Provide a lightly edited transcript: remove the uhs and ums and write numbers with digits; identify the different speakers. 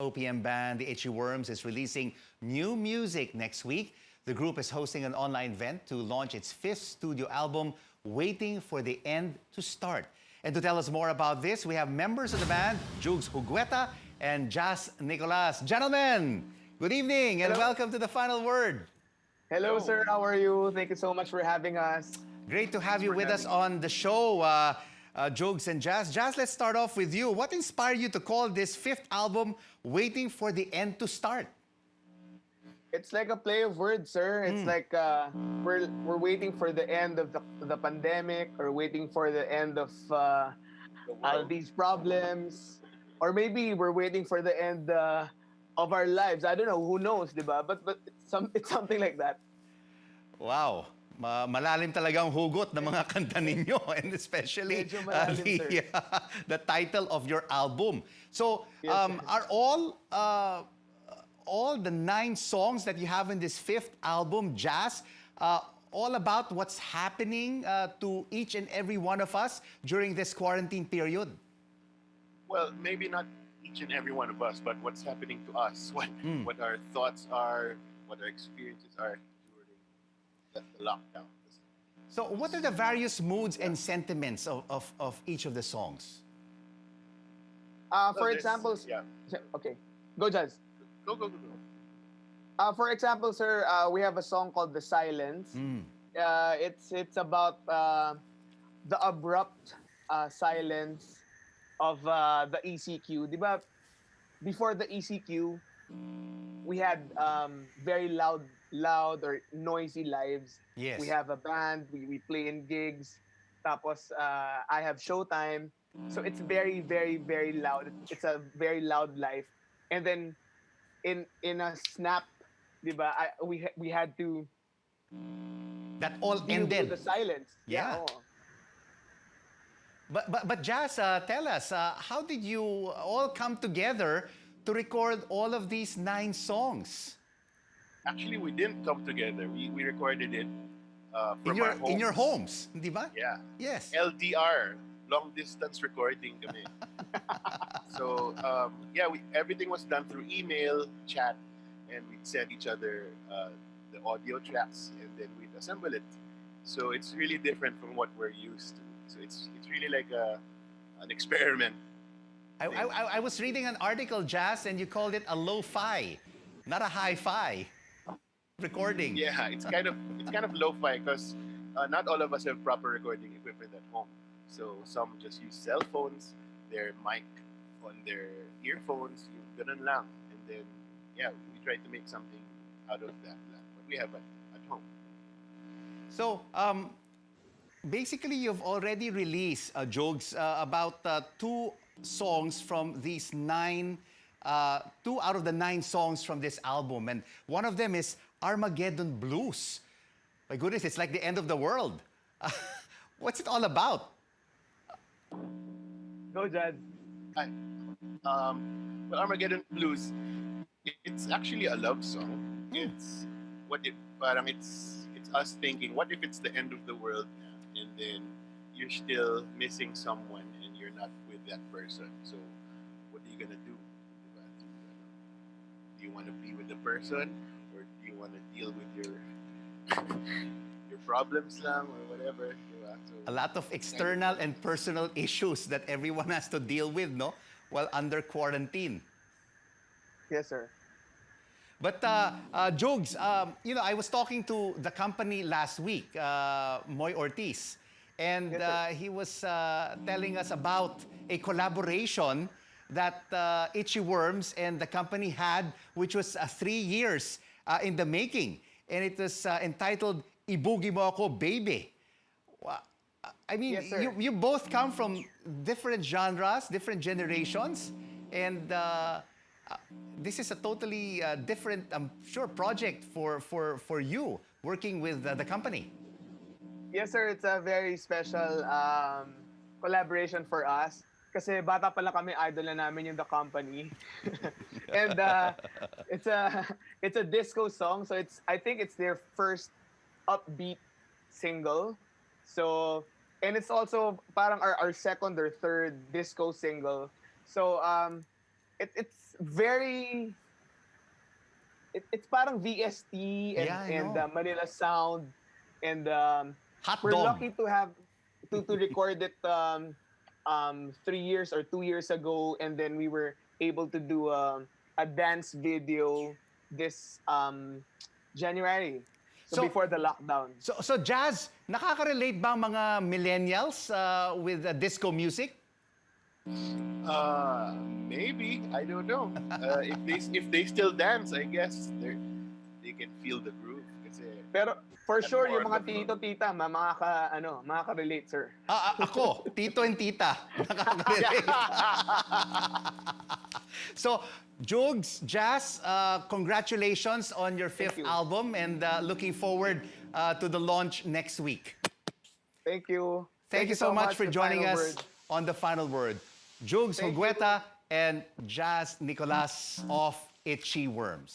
Speaker 1: Slow PM band, the Itchyworms, is releasing new music next week. The group is hosting an online event to launch its fifth studio album, Waiting for the End to Start. And to tell us more about this, we have members of the band, Jugs, Hugueta, and Jugs, Nicolas. Gentlemen, good evening and welcome to The Final Word.
Speaker 2: Hello, sir. How are you? Thank you so much for having us.
Speaker 1: Great to have you with us on the show, Jugs and Jugs. Jugs, let's start off with you. What inspired you to call this fifth album Waiting for the End to Start?
Speaker 2: It's like a play of words, sir. It's like we're waiting for the end of the pandemic, or waiting for the end of all these problems, or maybe we're waiting for the end of our lives. I don't know. Who knows, diba? But it's something like that.
Speaker 1: Wow. Malalim talagang hugot ng mga kanta ninyo, and especially
Speaker 2: malalim,
Speaker 1: the title of your album. So,
Speaker 2: Yes,
Speaker 1: are all the 9 songs that you have in this fifth album, Jazz, all about what's happening to each and every one of us during this quarantine period?
Speaker 3: Well, maybe not each and every one of us, but what's happening to us, what our thoughts are, what our experiences are during the lockdown.
Speaker 1: So what are the various moods and sentiments of each of the songs?
Speaker 2: For example, okay, go, Jazz.
Speaker 3: Go.
Speaker 2: For example, sir, we have a song called "The Silence." It's about the abrupt silence of the ECQ. Diba? Before the ECQ, we had very loud or noisy lives.
Speaker 1: Yes.
Speaker 2: We have a band. We play in gigs. Tapos I have showtime. So it's very, very, very loud. It's a very loud life. And then in a snap, diba? We had to.
Speaker 1: That all
Speaker 2: deal
Speaker 1: ended.
Speaker 2: with the silence.
Speaker 1: Yeah. But Jazz, tell us, how did you all come together to record all of these 9 songs?
Speaker 3: Actually, we didn't come together. We recorded it from our homes.
Speaker 1: In your homes, di ba?
Speaker 3: Yeah.
Speaker 1: Yes.
Speaker 3: LDR, long distance recording kami. So everything was done through email, chat, and we'd send each other the audio tracks, and then we'd assemble it. So it's really different from what we're used to. So it's really like an experiment.
Speaker 1: I was reading an article, Jazz, and you called it a lo-fi, not a hi-fi recording.
Speaker 3: Yeah, it's kind of lo-fi because not all of us have proper recording equipment at home. So some just use cell phones, their mic on their earphones, yung ganun lang. And then, we try to make something out of that, what we have at home.
Speaker 1: So, basically, you've already released, Jugs, about 2 songs from these 9, 2 out of the 9 songs from this album. And one of them is Armageddon Blues. My goodness, it's like the end of the world. What's it all about?
Speaker 2: Go, Jazz.
Speaker 3: Hi. Well, Armageddon Blues, it's actually a love song. It's us thinking, what if it's the end of the world now, and then you're still missing someone and you're not with that person. So what are you gonna do? Do you want to be with the person, or do you want to deal with your your problems lang or whatever? So,
Speaker 1: A lot of external and personal issues that everyone has to deal with, no? While under quarantine.
Speaker 2: Yes, sir.
Speaker 1: But Jugs, I was talking to the company last week, Moy Ortiz, and
Speaker 2: Yes,
Speaker 1: he was telling us about a collaboration that Itchyworms and the company had, which was 3 years in the making, and it was entitled "Ibugi Mo Ako, Baby." I mean,
Speaker 2: Yes, sir.
Speaker 1: you both come from different genres, different generations, and this is a totally different, I'm sure, project for you working with the company.
Speaker 2: Yes, sir. It's a very special collaboration for us. Kasi bata pa lang kami, idol na namin yung The Company. And it's a disco song. So I think it's their first upbeat single. So, and it's also parang our second or third disco single. So it's very it's parang VST and
Speaker 1: Yeah, I know.
Speaker 2: Manila Sound, and
Speaker 1: Hot
Speaker 2: we're
Speaker 1: dog.
Speaker 2: lucky to have to record it 3 years or 2 years ago, and then we were able to do a dance video this January, so
Speaker 1: So,
Speaker 2: before the lockdown.
Speaker 1: so Jazz, nakaka-relate ba ang mga millennials with disco music?
Speaker 3: Maybe, I don't know. If they still dance, I guess they can feel the groove. Kasi
Speaker 2: Pero for
Speaker 3: that's
Speaker 2: sure
Speaker 3: more
Speaker 2: yung mga
Speaker 3: of the
Speaker 2: tito tita makaka-relate, sir.
Speaker 1: Ako, tito and tita. Nakaka-relate. So, Jugs, Jazz, congratulations on your fifth
Speaker 2: you.
Speaker 1: album and looking forward to the launch next week.
Speaker 2: Thank you.
Speaker 1: Thank you so much for
Speaker 2: The
Speaker 1: joining
Speaker 2: Final
Speaker 1: us
Speaker 2: Word.
Speaker 1: on The Final Word. Jugs
Speaker 2: Thank
Speaker 1: Hugueta and Jazz Nicolas of Itchyworms.